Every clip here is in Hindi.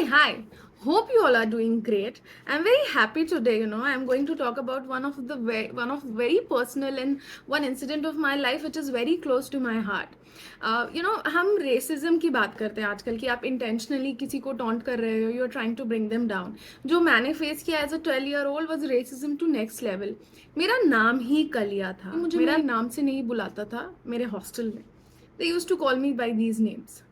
Hi. Hope you all are doing great. I'm very happy today. I'm going to talk about one of very personal and one incident of my life which is very close to my heart. हम रेसिज्म की बात करते हैं आजकल कि आप इंटेंशनली किसी को टॉन्ट कर रहे हो, you are trying to bring them down. जो मैंने फेस किया as a 12-year-old was racism to next level. मेरा नाम ही कलिया था. मुझे मेरा नाम से नहीं बुलाता था मेरे हॉस्टल में. They used to call me by these names.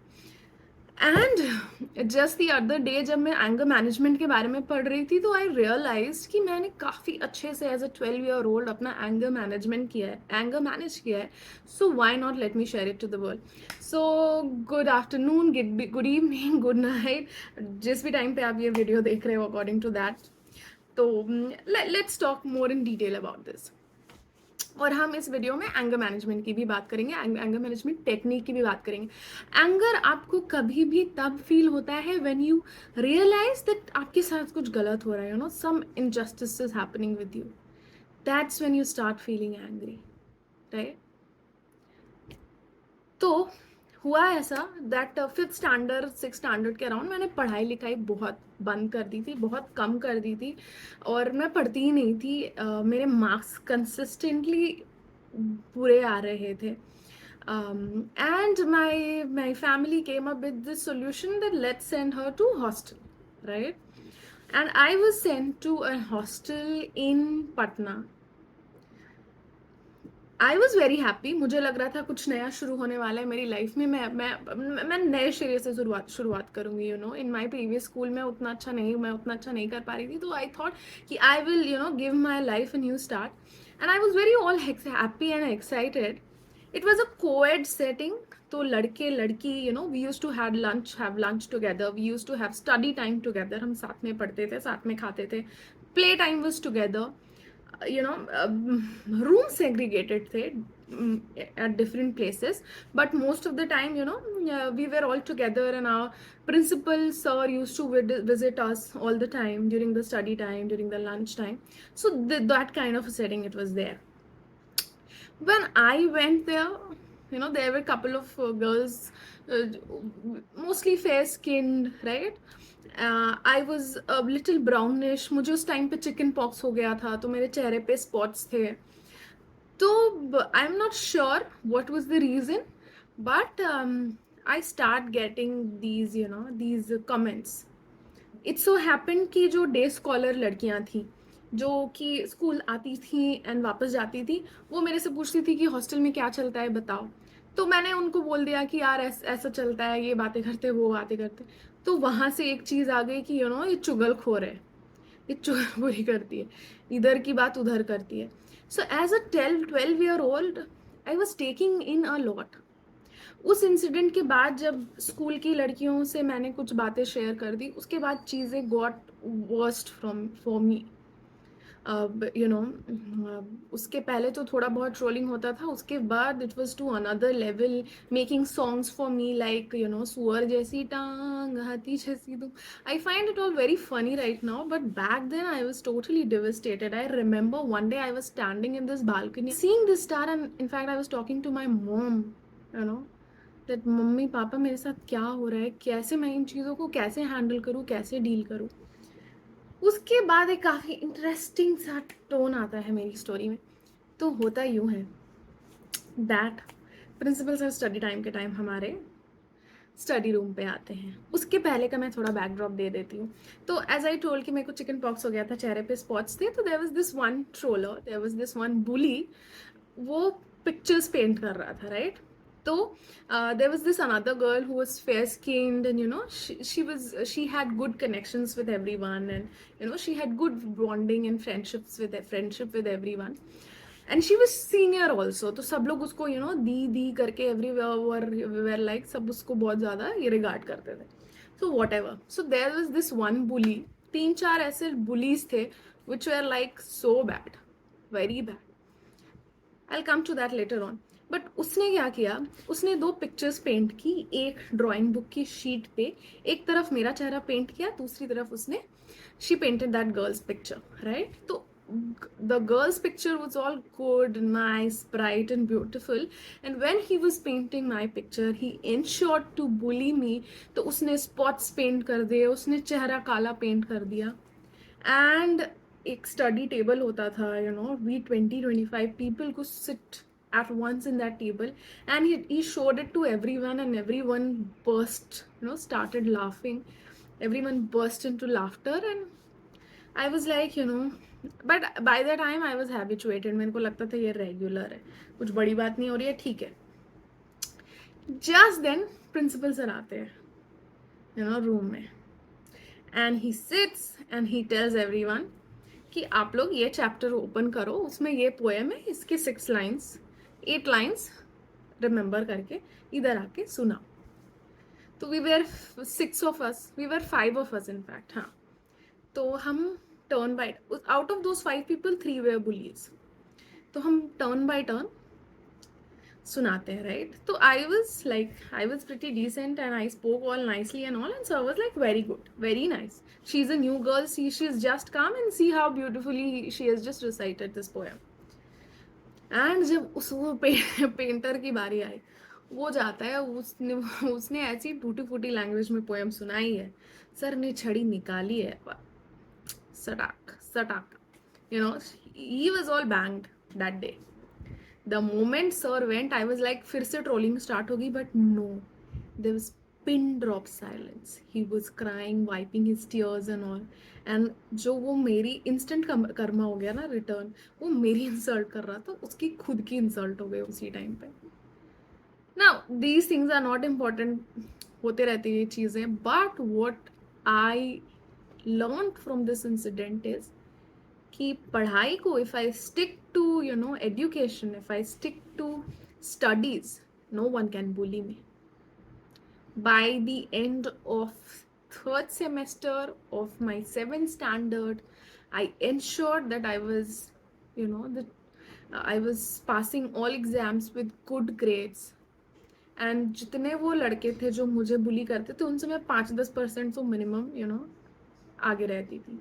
And just the other day जब मैं एंगर मैनेजमेंट के बारे में पढ़ रही थी तो आई रियलाइज कि मैंने काफ़ी अच्छे से एज अ 12-year-old अपना एंगर मैनेजमेंट किया है, एंगर मैनेज किया है. So why not let me share it to the world. So good afternoon, good evening, good night, जिस भी टाइम पे आप ये वीडियो देख रहे हो अकॉर्डिंग टू दैट. तो let's talk more in detail about this. और हम इस वीडियो में एंगर मैनेजमेंट की भी बात करेंगे, एंगर मैनेजमेंट टेक्निक की भी बात करेंगे. एंगर आपको कभी भी तब फील होता है व्हेन यू रियलाइज दैट आपके साथ कुछ गलत हो रहा है, some injustice is happening with you. That's when you start feeling angry, right? तो हुआ ऐसा that 5th standard 6th standard के अराउंड मैंने पढ़ाई लिखाई बहुत बंद कर दी थी, बहुत कम कर दी थी, और मैं पढ़ती ही नहीं थी. मेरे मार्क्स कंसिस्टेंटली बुरे आ रहे थे. And my family came up with this solution that let's send her to hostel, right? And I was sent to a hostel in Patna. I was very happy. मुझे लग रहा था कुछ नया शुरू होने वाला है मेरी लाइफ में. मैं नए सिरे से शुरुआत करूंगी. इन माई प्रीवियस स्कूल मैं उतना अच्छा नहीं कर पा रही थी. तो आई थॉट कि I will give my life a new start. And I was very all happy and excited. It was a coed setting. तो लड़के लड़की we use to have lunch together, we use to have study time together. हम साथ में पढ़ते थे, साथ में खाते थे. Play time was together. Room segregated थे at different places, but most of the time we were all together, and our principal sir used to visit us all the time during the study time, during the lunch time. So that kind of a setting it was there. When I went there, there were a couple of girls, mostly fair skinned, right? I was little brownish. मुझे उस टाइम पे चिकन पॉक्स हो गया था, तो मेरे चेहरे पे स्पॉट्स थे. तो I am not sure what was the reason, but I start getting these comments. It's so happen कि जो डे स्कॉलर लड़कियां थी, जो कि स्कूल आती थी एंड वापस जाती थी, वो मेरे से पूछती थी कि हॉस्टल में क्या चलता है बताओ. तो मैंने उनको बोल दिया कि यार ऐसा चलता है, ये बातें करते वो बातें करते. तो वहाँ से एक चीज़ आ गई कि ये चुगलखोर है, ये चुगलखोरी करती है, इधर की बात उधर करती है. So as a 12-year-old I was taking in a lot. उस इंसिडेंट के बाद जब स्कूल की लड़कियों से मैंने कुछ बातें शेयर कर दी, उसके बाद चीज़ें गॉट वर्स्ट फॉर मी. उसके पहले तो थोड़ा बहुत ट्रोलिंग होता था, उसके बाद it was to another level. Making songs for me like सुअर जैसी टांग, हाथी जैसी तुम. I find it all very funny right now, but back then I was totally devastated. I remember one day I was standing in this balcony seeing this star, and in fact I was talking to my mom, that मम्मी पापा मेरे साथ क्या हो रहा है, कैसे मैं इन चीज़ों को कैसे हैंडल करूँ, कैसे डील करूँ. उसके बाद एक काफ़ी इंटरेस्टिंग सा टोन आता है मेरी स्टोरी में. तो होता यूँ है that principal sir study time के टाइम हमारे स्टडी रूम पे आते हैं. उसके पहले का मैं थोड़ा बैकड्रॉप दे देती हूँ. तो एज आई टोल्ड कि मेरे को चिकन पॉक्स हो गया था, चेहरे पे स्पॉट्स थे. तो there was this one troller, there was this one bully. वो पिक्चर्स पेंट कर रहा था, राइट? तो there was this another girl who was fair skinned, and she had good connections with everyone, and she had good bonding and friendship with everyone, and she was senior also. तो सब लोग उसको दी करके everywhere were like, सब उसको बहुत ज़्यादा ये रिगार्ड करते थे. So whatever. So there was this one bully. 3-4 ऐसे bullies थे which were like so bad, very bad. I'll come to that later on. But उसने क्या किया, उसने 2 पिक्चर्स पेंट की एक ड्राइंग बुक की शीट पे. एक तरफ मेरा चेहरा पेंट किया, दूसरी तरफ उसने she painted that girls picture, right? तो the girl's picture was all good, nice, bright and beautiful, and when he was painting my picture he ensured to bully me. तो उसने spots paint कर दिए, उसने चेहरा काला पेंट कर दिया. And एक स्टडी टेबल होता था, we 20-25 people could sit at once in that table, and he showed it to everyone, and everyone burst, started laughing. Everyone burst into laughter, and I was like, but by the time I was habituated. मेरे को लगता था ये रेगुलर है, कुछ बड़ी बात नहीं हो रही है, ठीक है. Just then प्रिंसिपल सर आते हैं रूम में, and he sits and he tells everyone कि आप लोग ये चैप्टर ओपन करो, उसमें ये पोएम है, इसके 6 लाइन्स 8 लाइन्स रिमेंबर करके इधर आके सुना. तो we were 6 of us, we were 5 of us in fact. हाँ, तो हम turn by, out of those 5 people 3 were bullies. तो हम टर्न बाय टर्न सुनाते हैं, राइट. तो I was pretty decent and I spoke all nicely and all, and sir was like very good, very nice, she is a new girl, she is just come and see how beautifully she has just recited this poem. And जब वो पेंटर की बारी आई, वो जाता है, उसने ऐसी टूटी फूटी लैंग्वेज में पोएम सुनाई है, सर ने छड़ी निकाली है, सटाक सटाक, he was all banged that day. The moment sir went, I was like फिर से ट्रोलिंग स्टार्ट होगी, but no, there was pin drop silence. He was crying, wiping his tears and all. And जो वो मेरी इंस्टेंट कर्मा हो गया ना रिटर्न, वो मेरी इंसल्ट कर रहा था, उसकी खुद की इंसल्ट हो गई उसी टाइम पे. Now these things are not important, होते रहती है ये चीज़ें, but what I learned from this incident is कि पढ़ाई को, if I stick to education, if I stick to studies, no one can bully me. By the end of 3rd semester of my 7th standard, I ensured that I was I was passing all exams with good grades. And जितने वो लड़के थे जो मुझे बुली करते थे, उनसे मैं 5-10% तो मिनिमम आगे रहती थी.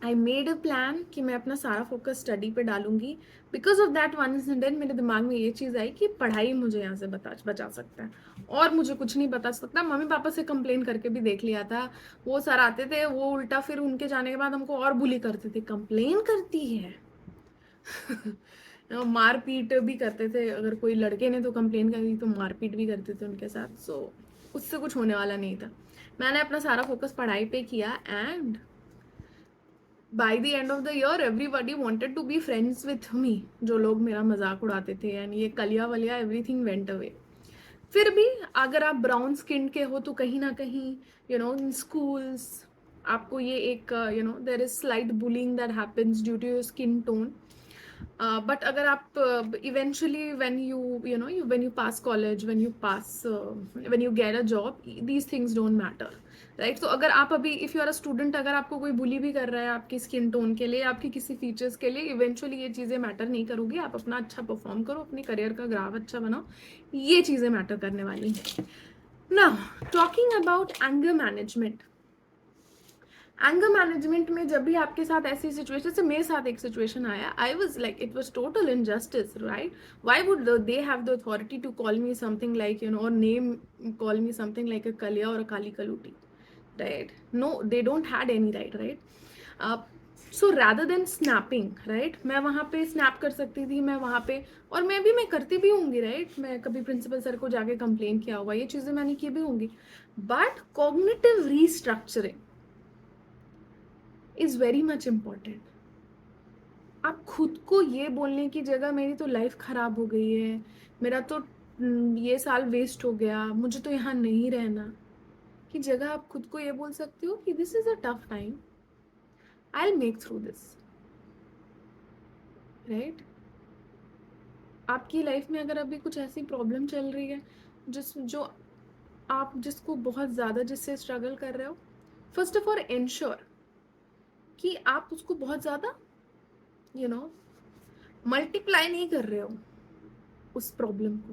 आई मेड अ प्लान कि मैं अपना सारा फोकस स्टडी पे डालूंगी. Because of that one incident मेरे दिमाग में ये चीज़ आई कि पढ़ाई मुझे यहाँ से बचा सकता है, और मुझे कुछ नहीं बता सकता. मम्मी पापा से कंप्लेन करके भी देख लिया था, वो सर आते थे, वो उल्टा फिर उनके जाने के बाद हमको और बुली करते थे, कंप्लेन करती है. मारपीट भी करते थे, अगर कोई लड़के ने तो कंप्लेन करी तो मारपीट भी करते थे उनके साथ. सो उससे कुछ होने वाला नहीं था. मैंने अपना सारा फोकस पढ़ाई पे किया, and by the end of the year everybody wanted to be friends with me. जो लोग मेरा मजाक उड़ाते थे, एंड ये कलिया वलिया एवरीथिंग वेंट अवे. फिर भी अगर आप ब्राउन स्किन के हो तो कहीं ना कहीं इन स्कूल्स आपको ये एक there is slight bullying that happens due to your skin tone. But अगर आप eventually when when you pass college, when you get a job, these things don't matter, right? So अगर आप अभी if you are a student, अगर आपको कोई bully भी कर रहा है आपकी skin tone के लिए, आपकी किसी features के लिए, eventually ये चीज़ें matter नहीं करूँगी. आप अपना अच्छा perform करो, अपने career का ग्राफ अच्छा बनाओ, ये चीज़ें matter करने वाली हैं. Now talking about anger management. Anger management में जब भी आपके साथ ऐसी सिचुएशन, से मेरे साथ एक सिचुएशन आया, I was like it was total injustice, right. Why would they have the authority to call me something like और name call me something like a कलिया और अ काली कलूटी, right. No, they don't had any right, right. So rather than snapping, right, मैं वहाँ पे स्नैप कर सकती थी, मैं वहाँ पे, और मैं करती भी होंगी, राइट. मैं कभी प्रिंसिपल सर को जाके कंप्लेन किया होगा, ये चीज़ें मैंने की भी होंगी. But cognitive restructuring is very much important. आप खुद को ये बोलने की जगह मेरी तो लाइफ खराब हो गई है, मेरा तो ये साल वेस्ट हो गया, मुझे तो यहाँ नहीं रहना, की जगह आप खुद को ये बोल सकते हो कि this is a tough time, I will make through this, right. आपकी लाइफ में अगर अभी कुछ ऐसी प्रॉब्लम चल रही है जिसको बहुत ज़्यादा, जिससे स्ट्रगल कर रहे हो, फर्स्ट ऑफ ऑल इंश्योर कि आप उसको बहुत ज़्यादा मल्टीप्लाई नहीं कर रहे हो उस प्रॉब्लम को.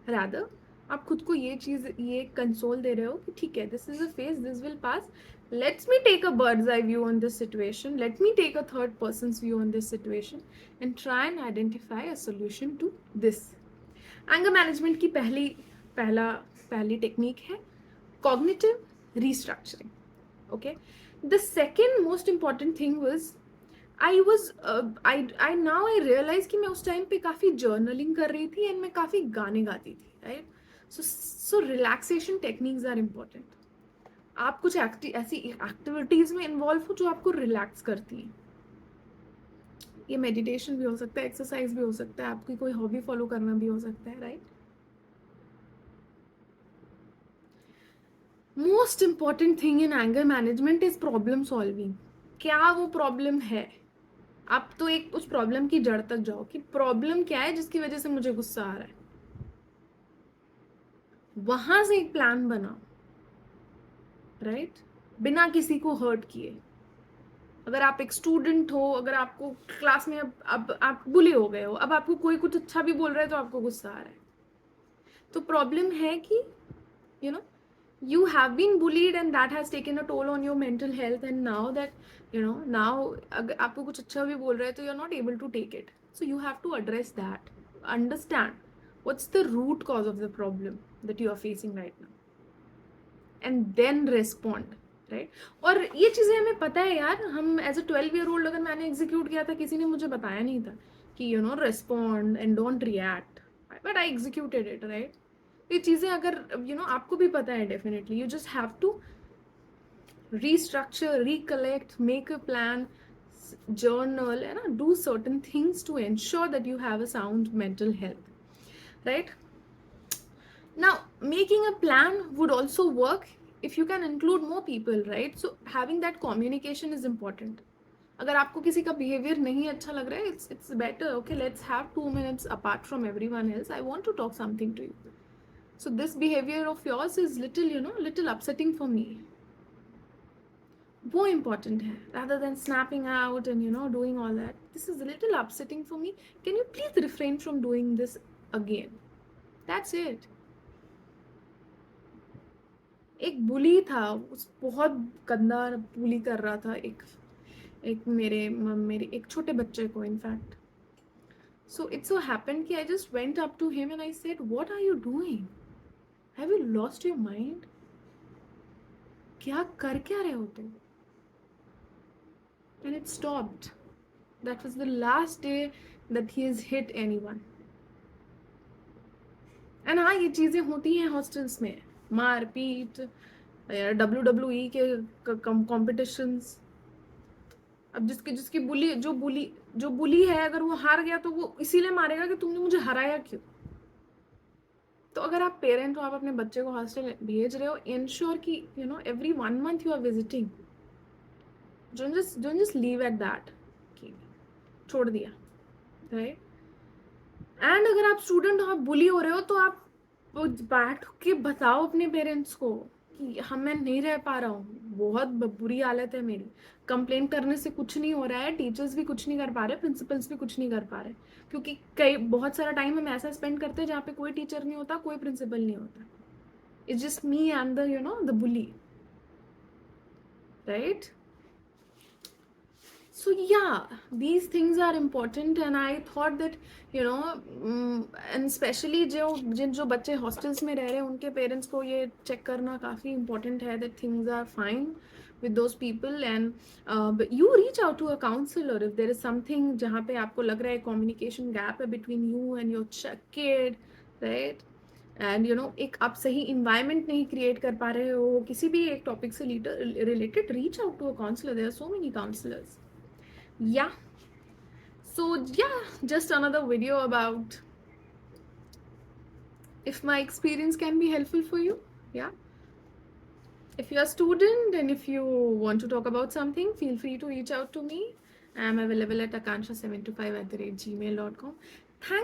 रैदर आप खुद को ये कंसोल दे रहे हो कि ठीक है, this is a phase, this will pass, let's me take a birds eye view on this situation, let me take a third persons view on this situation and try and identify a solution to this. Anger management की पहली टेक्निक है cognitive restructuring. Okay, the second most important thing was I now I realise कि मैं उस टाइम पे काफ़ी जर्नलिंग कर रही थी एंड मैं काफ़ी गाने गाती थी, right. So relaxation techniques are important. आप कुछ ऐसी एक्टिविटीज में इन्वॉल्व हो जो आपको रिलैक्स करती हैं. ये मेडिटेशन भी हो सकता है, एक्सरसाइज भी हो सकता है, आपकी कोई हॉबी फॉलो करना भी हो सकता है, right. Most important thing in anger management is problem solving. क्या वो प्रॉब्लम है, आप तो एक उस प्रॉब्लम की जड़ तक जाओ कि प्रॉब्लम क्या है जिसकी वजह से मुझे गुस्सा आ रहा है. वहां से एक प्लान बनाओ, राइट, बिना किसी को हर्ट किए. अगर आप एक स्टूडेंट हो, अगर आपको क्लास में अब आप बुली हो गए हो, अब आपको कोई कुछ अच्छा भी बोल रहा है तो आपको गुस्सा आ रहा है, तो प्रॉब्लम है कि you know you have been bullied and that has taken a toll on your mental health, and now that now अगर आपको कुछ अच्छा भी बोल रहा है तो you're not able to take it. So you have to address that, understand what's the root cause of the problem that you are facing right now, and then respond, right. और ये चीज़ें हमें पता है यार, हम एज अ 12 year old अगर मैंने एग्जीक्यूट किया था, किसी ने मुझे बताया नहीं था कि respond and don't react, but I executed it, right. ये चीज़ें अगर आपको भी पता है, definitely you just have to restructure, recollect, make a plan, journal, and do certain things to ensure that you have a sound mental health, right. Now, making a plan would also work if you can include more people, right. So having that communication is important. अगर आपको किसी का बिहेवियर नहीं अच्छा लग रहा है, it's better, okay, let's have 2 minutes apart from everyone else, I want to talk something to you. So this behavior of yours is little upsetting for me. वो important है, rather than snapping out and doing all that. This is a little upsetting for me. Can you please refrain from doing this again? That's it. एक बुली था, उस बहुत गंदा बुली कर रहा था एक एक मेरे एक छोटे बच्चे को, in fact. So it so happened कि I just went up to him and I said, what are you doing? Have you lost your mind? क्या कर क्या रहे हो तुम? And it stopped. That was the last day that he has hit anyone. And हाँ, ये चीज़ें होती हैं हॉस्टल्स में, मार पीट, WWE के कॉम्पिटिशन्स. अब जिसकी जो बुली है, अगर वो हार गया तो वो इसीलिए मारेगा कि तुमने मुझे हराया क्यों. तो अगर आप पेरेंट हो, आप अपने बच्चे को हॉस्टल भेज रहे हो, इंश्योर कि every 1 month you are visiting. Don't just leave at that कि छोड़ दिया, राइट. एंड अगर आप स्टूडेंट हो, आप बुली हो रहे हो, तो आप बैठ के बताओ अपने पेरेंट्स को कि हम मैं नहीं रह पा रहा हूँ, बहुत बुरी हालत है मेरी. कंप्लेंट करने से कुछ नहीं हो रहा है, टीचर्स भी कुछ नहीं कर पा रहे, प्रिंसिपल्स भी कुछ नहीं कर पा रहे, क्योंकि बहुत सारा टाइम हम ऐसा स्पेंड करते हैं जहाँ पे कोई टीचर नहीं होता, कोई प्रिंसिपल नहीं होता. It's just me and the bully, right. So yeah, these things are important, and I thought that and especially जो बच्चे हॉस्टल्स में रह रहे हैं, उनके पेरेंट्स को ये चेक करना काफ़ी important है that things are fine with those people, and you reach out to a counselor if there is something जहाँ पे आपको लग रहा है communication gap है between you and your kid, right. And एक आप सही environment नहीं create कर पा रहे हो किसी भी एक टॉपिक से related, reach out to a counselor. There are so many counselors. Yeah, so yeah, just another video about if my experience can be helpful for you. Yeah, if you're a student and if you want to talk about something, feel free to reach out to me. I'm available at akansha725@gmail.com. Thanks.